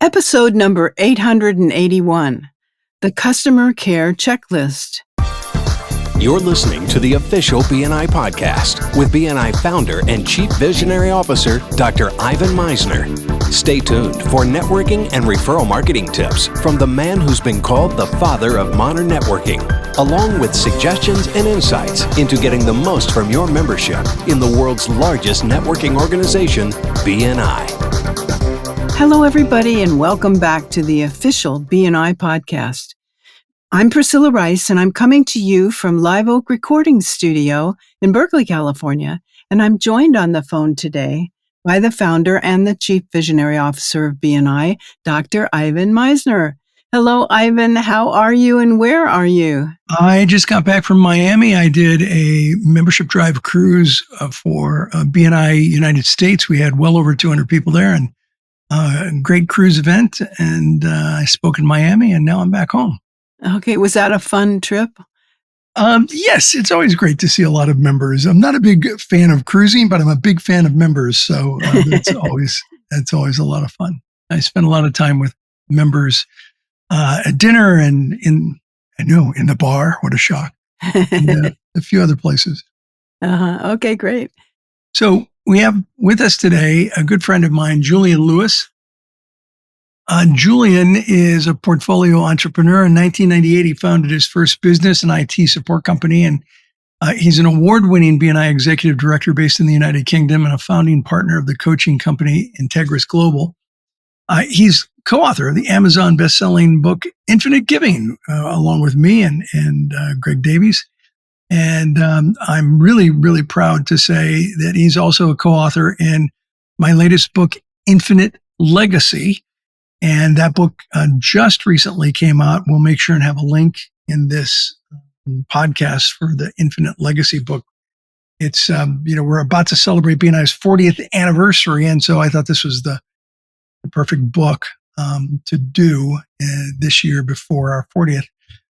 Episode number 881, The Customer Care Checklist. You're listening to the official BNI podcast with BNI founder and Chief Visionary Officer, Dr. Ivan Misner. Stay tuned for networking and referral marketing tips from the man who's been called the father of modern networking, along with suggestions and insights into getting the most from your membership in the world's largest networking organization, BNI. Hello, everybody, and welcome back to the official BNI podcast. I'm Priscilla Rice, and I'm coming to you from Live Oak Recording Studio in Berkeley, California, and I'm joined on the phone today by the founder and the Chief Visionary Officer of BNI, Dr. Ivan Misner. Hello, Ivan. How are you and where are you? I just got back from Miami. I did a membership drive cruise for BNI United States. We had well over 200 people there, and a great cruise event. And I spoke in Miami, and now I'm back home. Okay. Was that a fun trip? Yes, it's always great to see a lot of members. I'm not a big fan of cruising, but I'm a big fan of members. So that's always a lot of fun. I spend a lot of time with members at dinner and in the bar. What a shock. And a few other places. Okay, great. So we have with us today a good friend of mine, Julian Lewis. Julian is a portfolio entrepreneur. In 1998, he founded his first business, an IT support company, and he's an award-winning BNI executive director based in the United Kingdom and a founding partner of the coaching company Integris Global. He's co-author of the Amazon best-selling book Infinite Giving, along with me and Greg Davies. And I'm really, really proud to say that he's also a co-author in my latest book, Infinite Legacy. And that book just recently came out. We'll make sure and have a link in this podcast for the Infinite Legacy book. It's, we're about to celebrate BNI's 40th anniversary. And so I thought this was the perfect book to do this year before our 40th.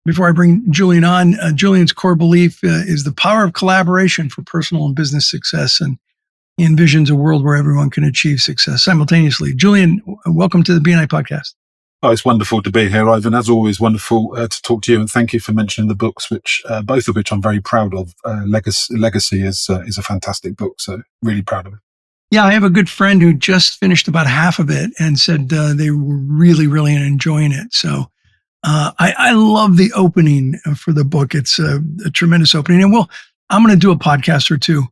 Before I bring Julian on, Julian's core belief is the power of collaboration for personal and business success, and he envisions a world where everyone can achieve success simultaneously. Julian, welcome to the BNI podcast. Oh, it's wonderful to be here, Ivan. As always, wonderful to talk to you, and thank you for mentioning the books, which both of which I'm very proud of. Legacy is a fantastic book, so really proud of it. Yeah, I have a good friend who just finished about half of it and said they were really, really enjoying it. So I love the opening for the book. It's a tremendous opening, and I'm going to do a podcast or two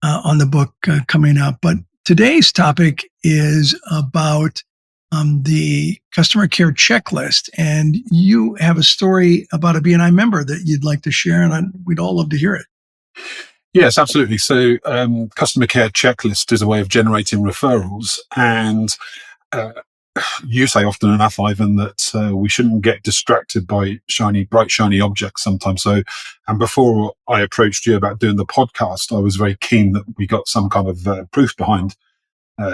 on the book coming up. But today's topic is about the customer care checklist. And you have a story about a BNI member that you'd like to share, and we'd all love to hear it. Yes, absolutely. So customer care checklist is a way of generating referrals. And you say often enough, Ivan, that we shouldn't get distracted by bright, shiny objects sometimes. So, and before I approached you about doing the podcast, I was very keen that we got some kind of proof behind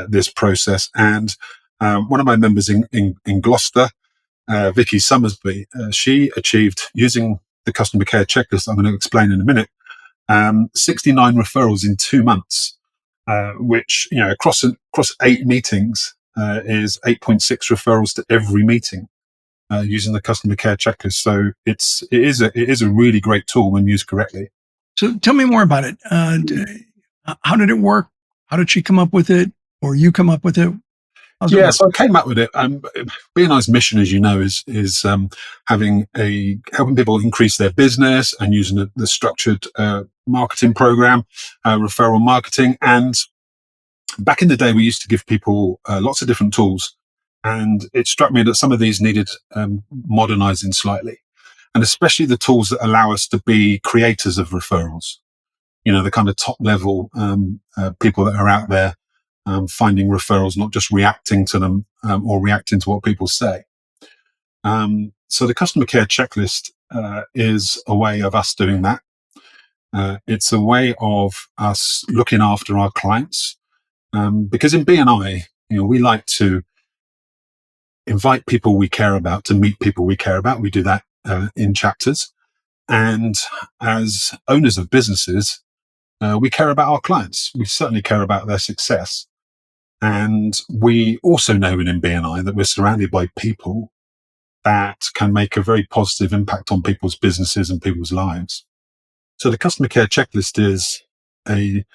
this process. And one of my members in Gloucester, Vicky Summersby, she achieved, using the customer care checklist I'm going to explain in a minute, 69 referrals in 2 months, which, across 8 meetings, is 8.6 referrals to every meeting using the customer care checklist. So it is a really great tool when used correctly. So tell me more about it. How did it work? How did she come up with it, or you come up with it? So I came up with it. BNI's mission, as you know, is helping people increase their business and using the structured marketing program, referral marketing. And back in the day, we used to give people lots of different tools, and it struck me that some of these needed modernizing slightly, and especially the tools that allow us to be creators of referrals. The kind of top level people that are out there finding referrals, not just reacting to them or reacting to what people say. So the customer care checklist is a way of us doing that. It's a way of us looking after our clients. Because in BNI, we like to invite people we care about to meet people we care about. We do that in chapters. And as owners of businesses, we care about our clients. We certainly care about their success. And we also know within BNI that we're surrounded by people that can make a very positive impact on people's businesses and people's lives. So the customer care checklist is a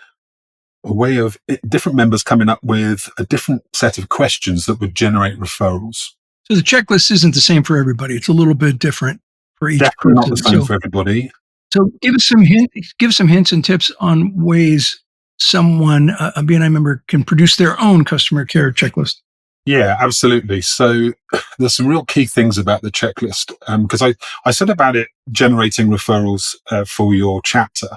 way of different members coming up with a different set of questions that would generate referrals. So the checklist isn't the same for everybody. It's a little bit different for each Definitely not the person. same for everybody. So give us some hints and tips on ways someone, a BNI member, can produce their own customer care checklist. Yeah, absolutely. So there's some real key things about the checklist, because I said about it generating referrals for your chapter.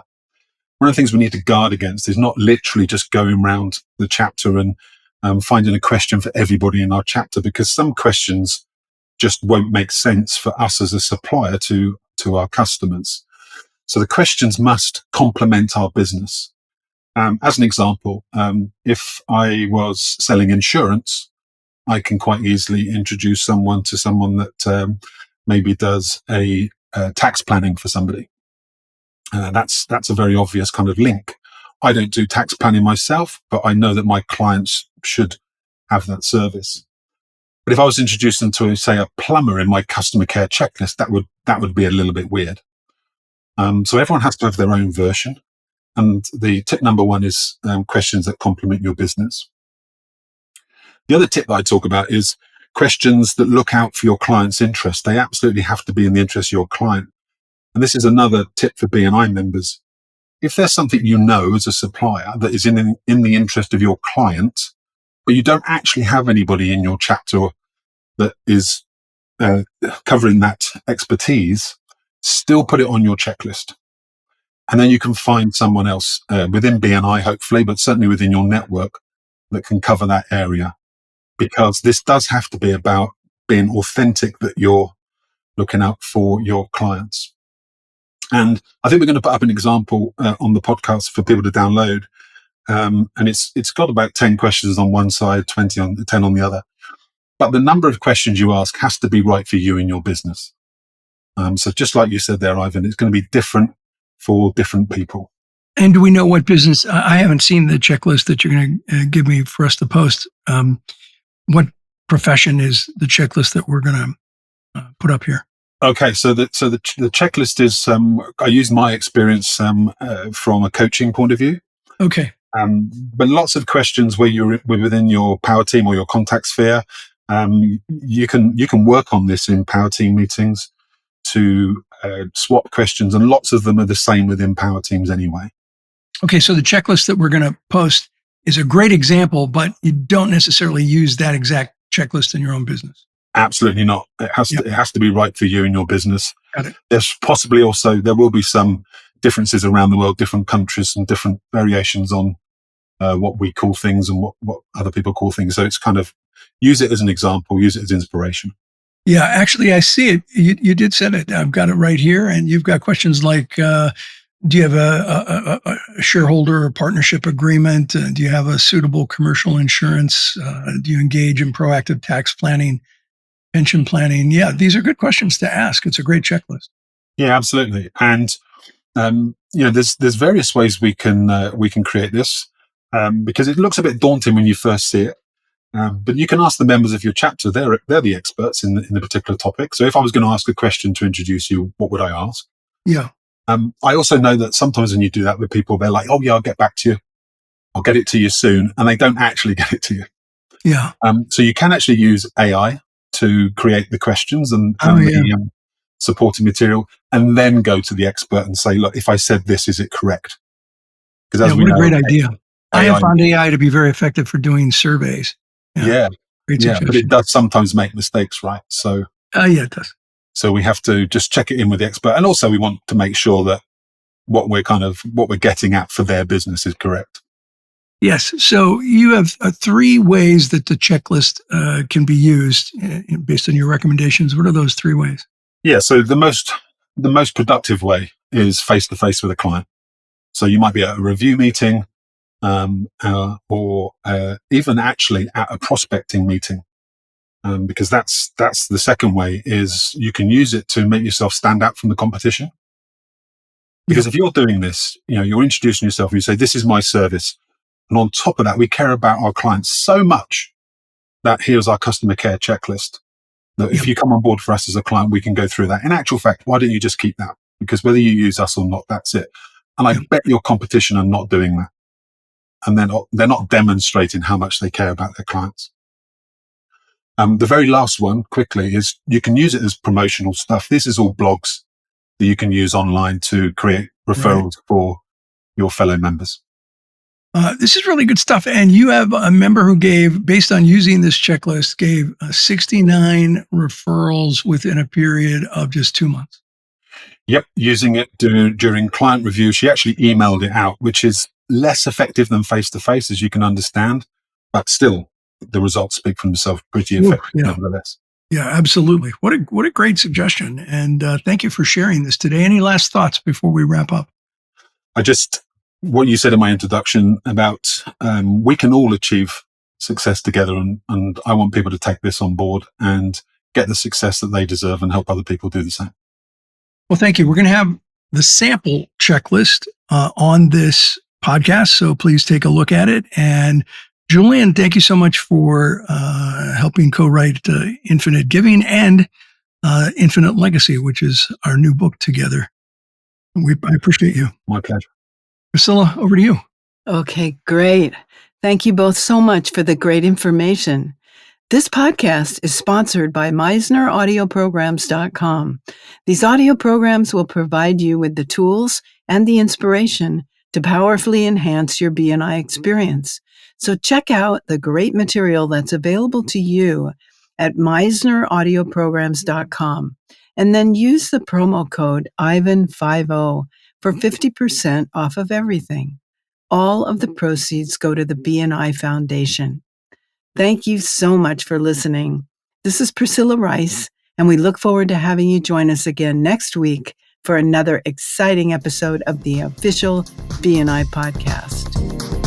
One of the things we need to guard against is not literally just going around the chapter and finding a question for everybody in our chapter, because some questions just won't make sense for us as a supplier to our customers. So the questions must complement our business. As an example, if I was selling insurance, I can quite easily introduce someone that maybe does a tax planning for somebody. That's a very obvious kind of link. I don't do tax planning myself, but I know that my clients should have that service. But if I was introducing them to, say, a plumber in my customer care checklist, that would be a little bit weird. So everyone has to have their own version. And the tip number one is questions that complement your business. The other tip that I talk about is questions that look out for your client's interest. They absolutely have to be in the interest of your client. And this is another tip for BNI members. If there's something you know as a supplier that is in the interest of your client, but you don't actually have anybody in your chapter that is covering that expertise, still put it on your checklist. And then you can find someone else within BNI, hopefully, but certainly within your network that can cover that area. Because this does have to be about being authentic, that you're looking out for your clients. And I think we're going to put up an example on the podcast for people to download. And it's got about 10 questions on one side, 10 on the other. But the number of questions you ask has to be right for you and your business. So just like you said there, Ivan, it's going to be different for different people. And do we know what business? I haven't seen the checklist that you're going to give me for us to post. What profession is the checklist that we're going to put up here? Okay, so the checklist is I use my experience from a coaching point of view. Okay, but lots of questions where you're within your power team or your contact sphere. You can work on this in power team meetings to swap questions, and lots of them are the same within power teams anyway. Okay, so the checklist that we're going to post is a great example, but you don't necessarily use that exact checklist in your own business. Absolutely not. It has to be right for you and your business. Got it. There's possibly also, there will be some differences around the world, different countries and different variations on what we call things and what other people call things. So it's kind of, use it as an example, use it as inspiration. Yeah, actually, I see it. You did send it. I've got it right here. And you've got questions like, do you have a shareholder or partnership agreement? Do you have a suitable commercial insurance? Do you engage in proactive tax planning, pension planning? Yeah, these are good questions to ask. It's a great checklist. Yeah, absolutely. And there's various ways we can create this because it looks a bit daunting when you first see it. But you can ask the members of your chapter; they're the experts in the particular topic. So if I was going to ask a question to introduce you, what would I ask? Yeah. I also know that sometimes when you do that with people, they're like, "Oh yeah, I'll get back to you. I'll get it to you soon," and they don't actually get it to you. Yeah. So you can actually use AI to create the questions and the supporting material, and then go to the expert and say, "Look, if I said this, is it correct?" Because what a great idea! I have found AI to be very effective for doing surveys. Yeah, but it does sometimes make mistakes, right? So, yeah, it does. So we have to just check it in with the expert, and also we want to make sure that what we're getting at for their business is correct. Yes. So you have 3 ways that the checklist can be used based on your recommendations. What are those 3 ways? Yeah. So the most productive way is face to face with a client. So you might be at a review meeting. Or even actually at a prospecting meeting, because that's the second way. Is you can use it to make yourself stand out from the competition. Because if you're doing this, you're introducing yourself. You say, "This is my service. And on top of that, we care about our clients so much that here's our customer care checklist. That if you come on board for us as a client, we can go through that. In actual fact, why don't you just keep that? Because whether you use us or not, that's it. And I bet your competition are not doing that. And they're not demonstrating how much they care about their clients. The very last one, quickly, is you can use it as promotional stuff. This is all blogs that you can use online to create referrals for your fellow members. This is really good stuff. And you have a member who gave, based on using this checklist, gave 69 referrals within a period of just 2 months. Yep, using it during client review. She actually emailed it out, which is less effective than face-to-face, as you can understand. But still, the results speak for themselves pretty effectively, nevertheless. Yeah, absolutely. What a great suggestion. And thank you for sharing this today. Any last thoughts before we wrap up? What you said in my introduction about we can all achieve success together, and I want people to take this on board and get the success that they deserve and help other people do the same. Well, thank you. We're going to have the sample checklist on this podcast, so please take a look at it. And Julian, thank you so much for helping co-write Infinite Giving and Infinite Legacy, which is our new book together. I appreciate you. My pleasure. Priscilla, over to you. Okay, great. Thank you both so much for the great information. This podcast is sponsored by MisnerAudioPrograms.com. These audio programs will provide you with the tools and the inspiration to powerfully enhance your BNI experience. So check out the great material that's available to you at MisnerAudioPrograms.com, and then use the promo code IVAN50 for 50% off of everything. All of the proceeds go to the BNI Foundation. Thank you so much for listening. This is Priscilla Rice, and we look forward to having you join us again next week for another exciting episode of the official BNI podcast.